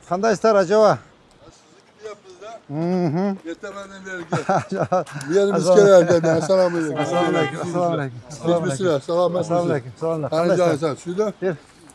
Kandaşlar acaba? Sizi yaptınız da. Hı hı. Yetemeden vergi. Yerimiz kenarda. Selamünaleyküm. Selamünaleyküm. Hiçbir sıra. Selamünaleyküm. Kanıcan şurada.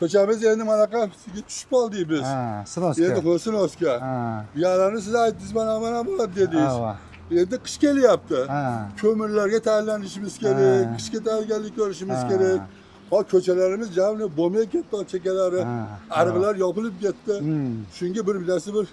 Koçamız yerine malaka düşüp oldu biz. Ha, Sinoska. Yerine koysun Oscar. Ha. Yararını size ait dizman amana mı dediyiz. Ava. Yerinde kış geli yaptı. Ha. Kömürler yeterlen işimiz gerek. Ha. Kış yetergenlik görüşümüz Ha. gerek. O köçelerimiz camlı bomaya gitti o çekeleri. Ha. Arabalar yapılıp gitti. Çünkü bir bilesi bir.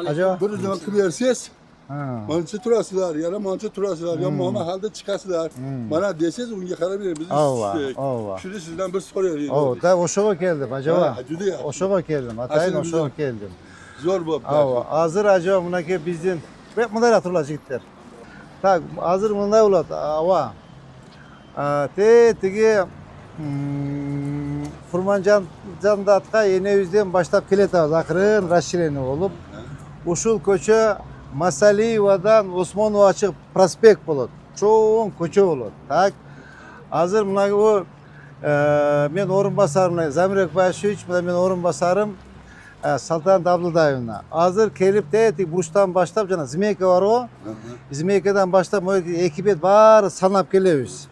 Acaba? Bir zaman kıvırsız. Ha. Mançı turasılar, yana mançı turasılar, ya muhammed halde çıkasılar. Bana deseniz onu yakarabilir bizi. Ava. Şunu sizden bir soru arayayım. O da Oşoğa geldim acaba. Acıdı ya. Oşoğa geldim. Atayın Aslında Oşoğa geldim. Zor bu. Ava. Hazır acaba bunaki bizim. Ve bunlar hatırlayacaklar. Tak hazır bunlar ulat. Ava. Tegi Furmancan datka yeni yüzden başlap keletavuz. Akırın raşireni olup. Uşul köçü Masaliyeva'dan Osmanova çıkıp prospekt bulur. Çoğun köçü olur. Tak. Hazır bunlar o men orunbasarım Zamirek Başıç, men orunbasarım Saltan Davlıdayevna. Hazır kelip de buruştan başlap jana Zimeyka var o. Zimeykadan başlap o ekibet var sanap gelebiz.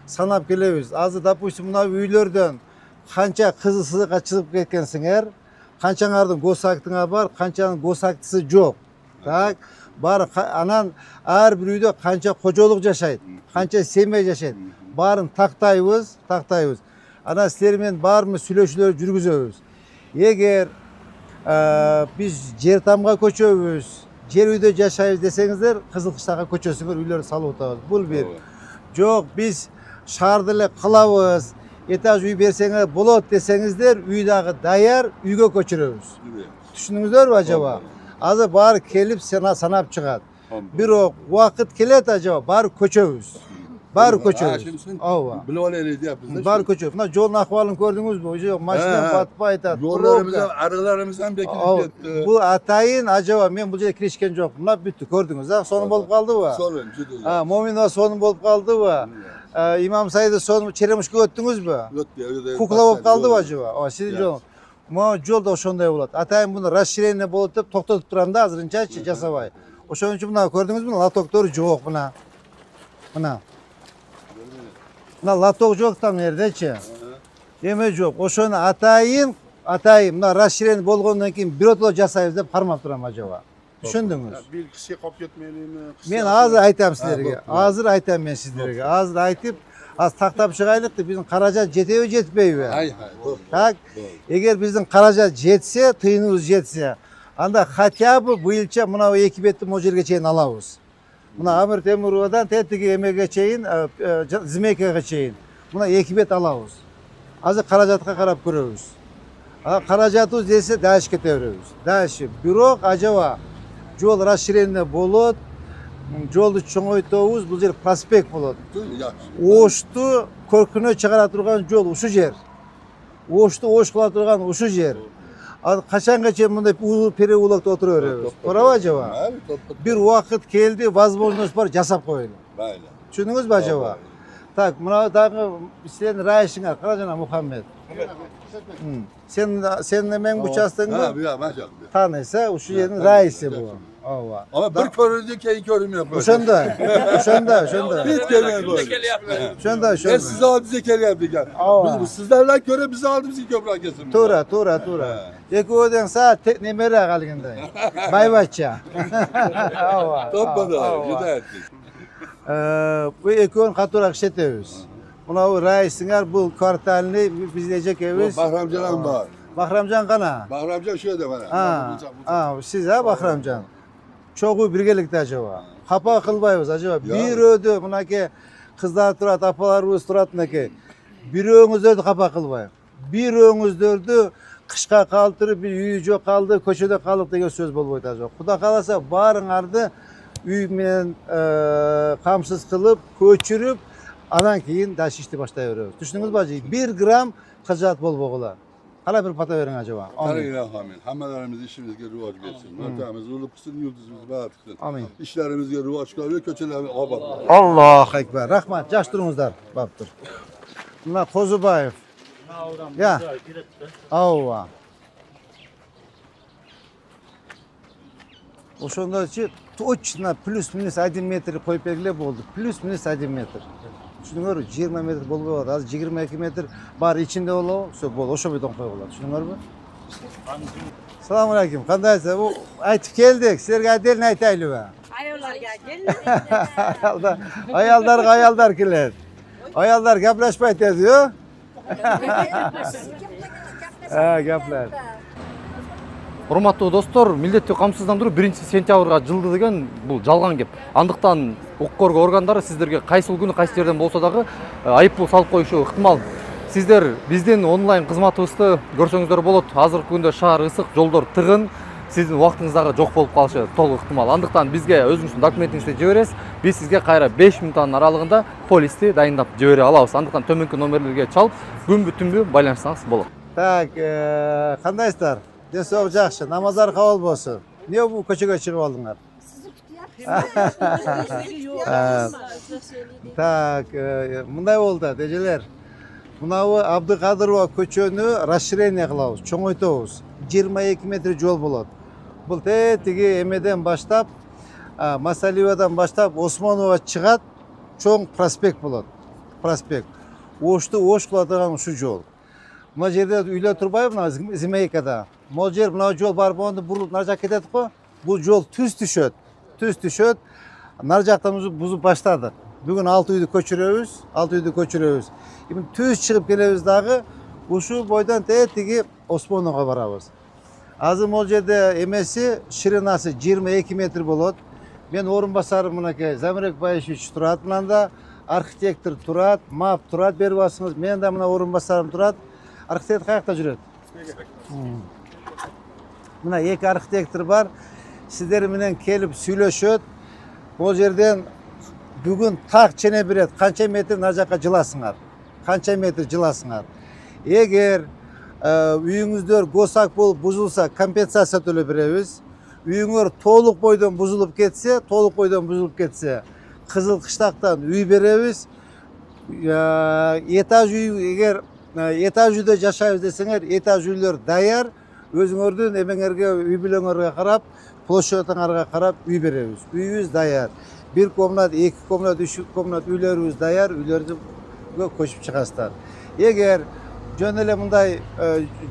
Sanap gelebiz. Hazır допустим buna üylerden kança kızısızı kaçırıp ketkensinger. Kançаңардың госактыңа бар, kançanın gosaktısı жоқ. Так, бар анан ар бир үйдө канча кожолук жашайт, канча семья жашайт. Баарын тактайбыз. Анан силер менен баарыбыз сүйлөшүүлөр жүргүзөбүз. Эгер биз жер тамга көчөбүз, жер үйдө жашайбыз десеңиздер, Кызыл Кыштакка көчөсүңөр, үйлөрдү салып атабыз. Бул бир. Жок, биз шаарды эле кылабыз. Этаж үй берсеңер болот десеңиздер, үй дагы даяр, үйгө көчүрөбүз. Түшүндүңүздөрбү acaba? Азыр баары келип санап чыгат. Бирок убакыт келет acaba, баары көчөбүз. Баары көчөбүз. Ооба. Билип алайлы деп biz. Баары көчөбүз. Мына жолдун акыбалын көрдүңүзбү? Жок, машина батпай атат. Yollarımızdan, arılarımızdan bekilip gitti. Bu атайын acaba мен бул жерге киришкен жокмун. Мына бүттү, көрдүңүз а? Сонун болуп калдыбы? Sorun, ciddi. Моминова сонун болуп калдыбы? İmam Said'i son Çeremiş'e öttünüz mü? Kukla болып kaldı mı acaba? O sizin yol. Ama yol da oşonday болады. Atayın bunu расширение болып деп тоқтатып тұрам да азырынча жасабай. Ошон үчүн мына көрдүңүзбү? Лотоктор жок мына. Мына лоток жок там жердечи. Эме жок. Ошону атайын мына расширение болгондон кийин биротоло жасайбыз деп кармап турам acaba. Түшүндүңүз? Bir kişi kop yetmeyeliğimi. Мен азыр айтам силерге. Азыр айтам мен сиздерге. Азыр айтып, аз тактап чыгайлык деп биздин каражат жетеби жетпейби? Hay hay. Так. Эгер биздин каражат жетсе, тыйыныбыз жетсе, анда хотя бы быйылча мына эки бетти могу жерге чейин алабыз. Мына Амир Темуровадан тетиги эмеге чейин, Зимейкага чейин. Мына эки бет алабыз. Азыр каражатка карап көрөбүз. Каражатыбыз десе дальше кете беребиз. Дальше. Бирок acaba жол расширение болот, жолду чоңойтобуз, бул жер проспект болот. Ошту көркүнө чыгара турган жол ушу жер. Ошту ош кыла турган ушу жер. Качанга чейин мындай переулокто отура беребиз? Туурабы acaba? Бир убакыт келди, возможность бар, жасап коелу. Түшүндүңүзбү acaba? Так, мына дагы сенин райышыңар, кара жана Мухаммед. Sen hemen bu çastığında tanıysa uşu yerin raisi bu. Ova. Ama bir körüldü ki körüm yok. Uşanda. Hiç gelmez bu. Uşanda. Ben size aldım zekeri yaptık yani. Biz sizlerle göre bizi aldım bizi köprü kesin. Tura. Eki odan saat nemere kalgında. Baybaça. Ova. Toppada. Güzel ettik. Bu ekon katurak şeteviz. Buna o raisingar bu kvartalini bizleyecek eviz. Bahramcan var. Bahramcan kana. Bahramcan şöyle bana. Siz ha Bahramcan. Çoğu birgelikte acaba. Kapa kılbayız acaba. Bir ödü bunaki kızlar turat, apalarımız turat naki. Bir öğünüzdördü kapa kılbayız. Bir öğünüzdördü kışka kaldırıp bir üyü yok kaldı, köşede kaldık diye söz bol acaba. Kuda kalasa barınardı üy menen kamsız kılıp, köçürüp anan keyin daş işti başlayıveribиз. Түшүндүңүзбү бажы? 1 gram кыжат болбогула. Кана bir pata verin acaba? Amin. Amin. Hammelerimiz işimizge ruvaç versin. Mörtemiz ulup kısın, yıldızımız bağıtıksın. Amin. İşlerimizge ruvaç kalıyor, köçelerimiz abat. Allahu Ekber. Rahmat. Jaş durunuzlar. Baptır. Buna Kozubayev. Ya. Ava. Ошондочу точно плюс-минус 1 метр коюп бергиле болду. Плюс-минус 1 метр. Түшүнүңөрбү? 20 метр болбой калат. Азыр 22 метр бар ичинде болобу? Все болду. Ошо бойдон коюп алат. Түшүнүңөрбү? Салам алейкум. Кандайсыз? Бу айтып келдик. Силерге отдельно айтайлыбы? Ayollarga gelin. Аялдар келет. Аялдар гапылашпайт десиз, гапылаш. Урматтуу достор, милдеттүү камсыздандыруу 1-сентябрга жылды деген бул жалган кеп. Андыктан укук коргоо органдары сиздерге кайсыл күнү кайсы жерден болсо дагы айыппул салып коюшу ыктымал. Сиздер биздин онлайн кызматыбызды көрсөңүздөр болот. Азыркы күндө шаар ысык, жолдор тыгын, сиздин убактыңыз дагы жок болуп калышы толук ыктымал. Андыктан бизге өзүңүздүн документиңизди жибересиз. Биз сизге кайра 5 минуттун аралыгында полисти дайындап жибере алабыз. Андыктан төмөнкү номерлерге чалып, күнбү түнбү байланышсаңыз болот. Так, кандайсыздар? Ден соолук жакшы, намаздар кабыл болсун. Эмне бул көчөгө чыгып алдыңар? Так, мындай болду, дежелер. Мынабы Абдыкадырова көчөнү расширение кылабыз, чоңойтобуз. 22 метр жол болот. Бул тиги эмеден баштап, Масалиевадан баштап Осмонова чыгат, чоң проспект болот. Проспект. Ош кылатыган ушу жол. Мына жерде үйлөр турбайбы, мына Зимейкада. Могул жер мына жол бар болгондо бурулуп нар жакка кетет го. Бул жол түз түшөт. Нар жактан бузуп баштадык. Бүгүн 6 үйдү көчүрөбүз. Эми түз чыгып келебиз дагы, ушул бойдон тиги Осмоновго барабыз. Азыр могул жерде эмеси ширинасы 22 метр болот. Мен орун басарым мынакей Замирек Байшевич турат, мында архитектор турат, мап турат, берип алсаңыз. Мен да мына орун басарым турат. Архитектор каякта жүрөт? Мына эки архитектор бар. Сиздер менен келип сүйлөшөт. Бул жерден бүгүн так чене берет. Канча метр нар жакка жыласыңар? Эгер үйүңүздөр госак болуп бузулса, компенсация төлөп беребиз. Үйүңөр толук бойдон бузулуп кетсе, Кызыл Кыштактан үй беребиз. Этаж үй, эгер этаж үйдө жашайбыз десеңер, этаж үйлөр даяр. Өзүңөрдүн эмеңерге, үй бүлөңөргө карап, площадыңарга карап үй беребиз. Үйүбүз даяр. 1 комнат, 2 комнат, 3 комнат үйлөрүбүз даяр. Үйлөрдү көчүп чыгасыздар. Эгер жөн эле мындай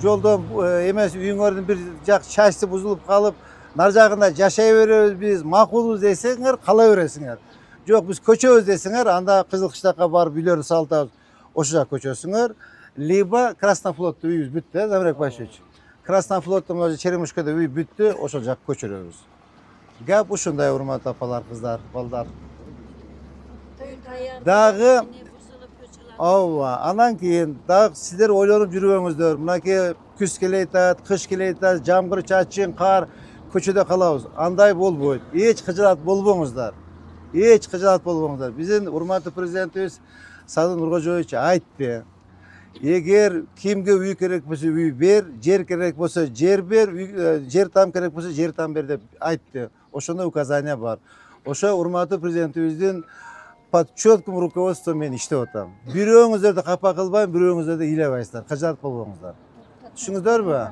жолдон эмес үйүңөрдүн бир жак части бузулуп калып, нар жагында жашай беребиз биз, макулбуз десеңер, кала бересиңер. Жок, биз көчөбүз десеңер, анда Кызыл Кыштакка барып үйлөрдү салтабыз, ошо жака көчөсүңөр. Либо Краснофлотто үйүбүз бүттү, Замирек Байшевич. Краснофлотто мына Черемушкада үй бүттү, ошол жака көчүрөбүз. Гап ушундай, урматтуу апалар, кыздар, балдар. Дагы анан кийин дагы сиздер ойлонуп жүрбөңүздөр. Мынакей күз келет, кыш келет, жамгыр, чачын, кар, көчөдө калабыз. Андай болбойт. Эч кыжаат болбоңуздар. Биздин урматтуу президентибиз Садыр Нуркожоевич айтты. Эгер кимге үй керек болсо үй бер, жер керек болсо жер бер, жер там керек болсо жер там бер деп айтты. Ошондой указания бар. Ошо урматтуу президентибиздин под четким руководством мен иштеп атам. Бирөөңүздөрдү капа кылбайм, бирөөңүздөрдү ыйлабайсыздар, кыжаат болбоңуздар. Түшүңүздөрбү?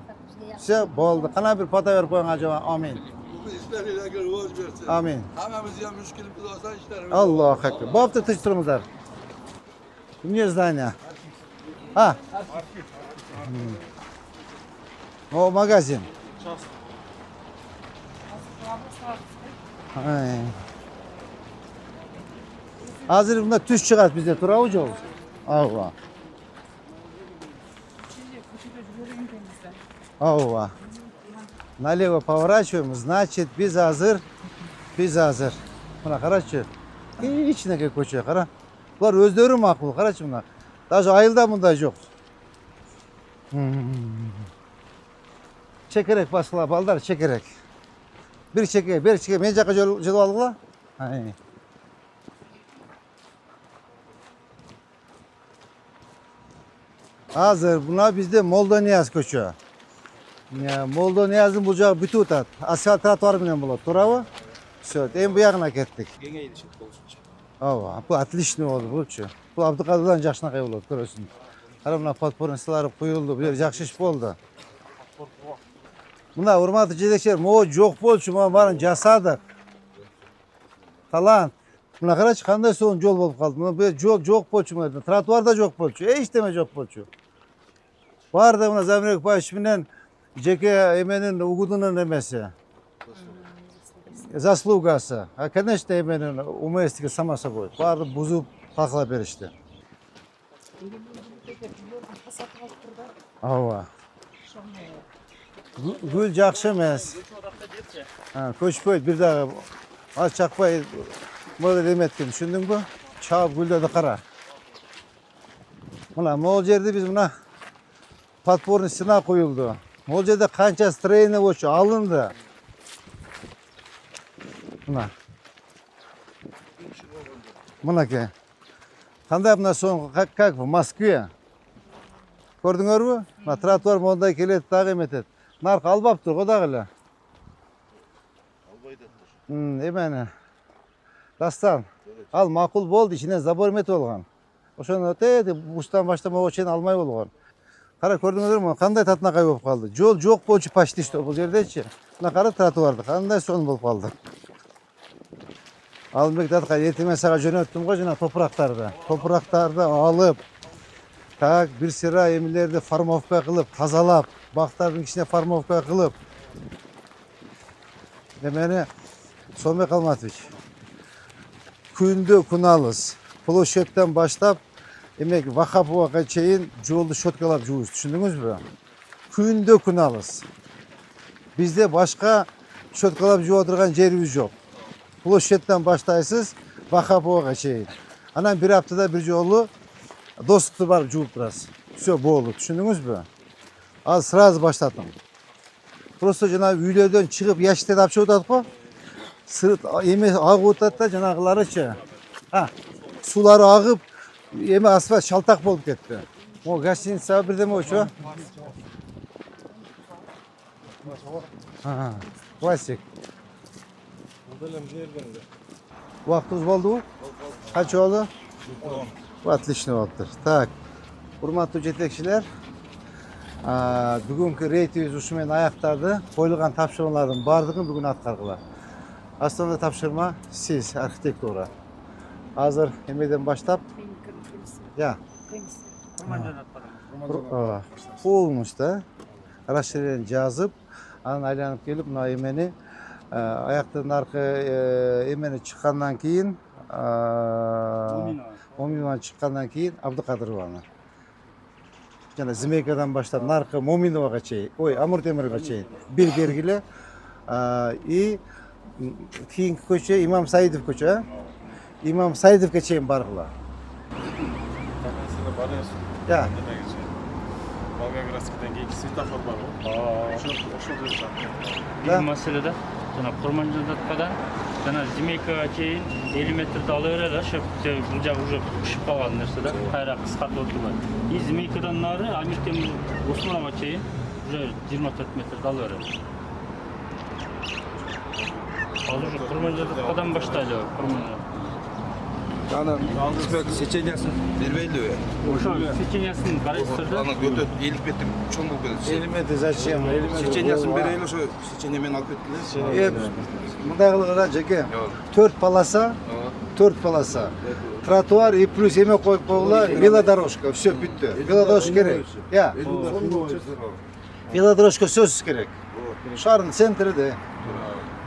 Все, болду. Кана бир фото берип коюң ажаба. Амин. İşleriyle roz versin. Amin. Hamamız ya müşkilimiz olsa işlerimiz. Allahu Ekber. Bu hafta tıştırımızlar. Niye zdание? Ha. O magazin. Hazır bunda tüş çıkart bizde. Turabı çoğuz. Allah. Allah. Налево поворачиваем, значит, biz hazır. Buna qarачы. İçine көчө, qara. Bular өздөрү макул, qarачы buna. Даже айылда мындай жок. Чекерек баскыла, балдар, чекерек. Бир чеке, мен жака жылып алгыла. Азыр буна бизде Молдонияз көчө. Молдонияздын бул жагы бүтүп атат. Асфальт тротуар менен болот, туурабы? Все, эми буягына кеттик. Кеңейдишет болушунча. Ооба, бул отличный болду булчу. Бул Абдыкадырдан жакшынакай болот, көрөсүң. Кара мына подпорный столары куюлду, бул жакшы иш болду. Mına urmatlı жетекчилер, могу жок болчу, мына баарын жасадык. Талант. Мына карачы кандай сонун жол болуп калды. Мына бу жок болчу, мына тротуар да жок болчу, эчтеме жок болчу. Баары да мына Замирбек Баевич менен жеке эменин угудунун эмеси. Заслугасы. А конечно эменин уместиги сама собой. Баары бузуп такылап беришти. Ооба. Gül жақсы емес. Көшпөйт, бир дагы аз чакпай модель эметкен, түшүндүңбү? Чаап гүлдөрдү кара. Мына могул жерде биз мына подпорный стена коюлду. Могул жерде канча строение болчу, алынды. Мына. Мынакей. Кандай мына соңку, как в Москве. Көрдүңөрбү? Мына тротуар мондай келет, дагы эметет. Нарк албаптыр го дагы эле. Эмени. Дастан. Ал макул болду, ичинен забор эметип алган. Ошону бустан баштап чейин алмай болгон. Кара көрдүңөрбү, кандай татынакай болуп калды. Жол жок болчу почти что бул жердечи. Мына кара тротуарды, кандай сонун болуп калды. Алымбек Таткай, эртең мен сага жөнөттүм го жана топурактарды алып, так бир сыра эмелерди формовка кылып, тазалап, бактардын ичине формовка кылып. Эмени Сомбек Алматович, күндө күн алыс, площадьтан баштап, эмек Вахаповага чейин жолду щеткалап жуубуз, түшүндүңүзбү? Күндө күн алыс. Бизде башка щеткалап жууп отурган жерибиз жок. Площадьтан баштайсыз Вахаповага чейин. Анан бир аптада бир жолу достукту барып жууп турасыз. Все болду, түшүндүңүзбү? Ал сразу баштадым. Просто жана үйлөрдөн чыгып ящиктен апчып атат го. Сырт эме агып атат да жанагыларычы. Сулары агып, эме асфальт шалтак болуп кетти. О, гостиница бирдеме болчу. Классик. Вактыбыз болдубу? Канча болду? Отлично болуптур. Так, урматтуу жетекчилер, бүгүнкү рейтибиз ушу менен аяктарды. Коюлган тапшырмалардын баардыгын бүгүн аткаргыла. Основной тапшырма сиз, архитектура. Азыр эмеден баштап? Полностью расширение жазып, анан айланып келип, мына эмени аяктын аркы эмени чыккандан кийин, Моминованы чыккандан кийин Абдыкадырованы. Жана Зимейкадан баштап наркы Моминовага чейин, Амур Темирге чейин бир бергиле. И кийинки көчө Имам Саидов көчө, Имам Саидовго чейин баргыла. Волгоградскийден кийинки светофор бар го. Ошол жерде. Бир маселеде жана Курманжылдаткадан жана Зимейкага чейин 50 метрди ала берели, ошо бул жагы уже ушуп калган нерсе да, кайра кыскартып отурбайт. И Зимейкадан нары Амир Темир Осмонова чейин уже 24 метрди ала берели. Ал уже Курманжылдаткадан баштайлы, Курманжылдат. Аны сечениясын бербейлиби? Ошо сечениясын карайсыздар да. Аны көтөт 50 метр чоң болуп кетет. 50 метр зачем? Сечениясын берели, ошо сечения менен алып кеткиле. Мындай кылгыла жеке. 4 полоса. Тротуар и плюс эме коюп койгула, велодорожка, все бүттү. Велодорожка керек. Велодорожка сөзсүз керек. Шаардын центриде.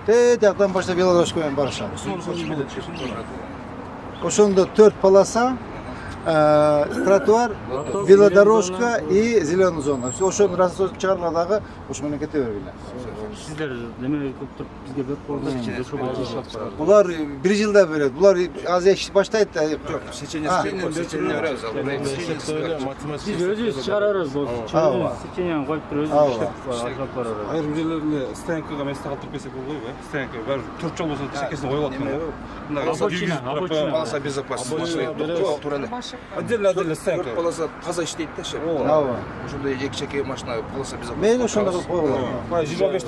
Жактан баштап велодорожка менен барышат. Ошондо 4 полоса, тротуар, велодорожка и зеленая зона. Ошону расстройство чыгарган дагы ошо менен кете бергиле. Сиздер неме туруп бизге берип коюңуздар. Булар 1 жылда берет. Булар азыр иш баштайт да. Сечения беребиз. Биз өзүбүз чыгара беребиз. Сеченияны коюп туруп өзүбүз иштеп барабыз. Айрым жерлеринде стоянкага месте калтырып берсек болбойбу, э? Стоянка баары 4 жол болсо чекесине коюп аткан го. Обочина. Полоса безопасности. Отдельно стоянка. Полоса таза иштейт да, ошо. Ооба. Ошондой эки чеке машина полоса безопасности. Мейли ошондой кылып койгула. 25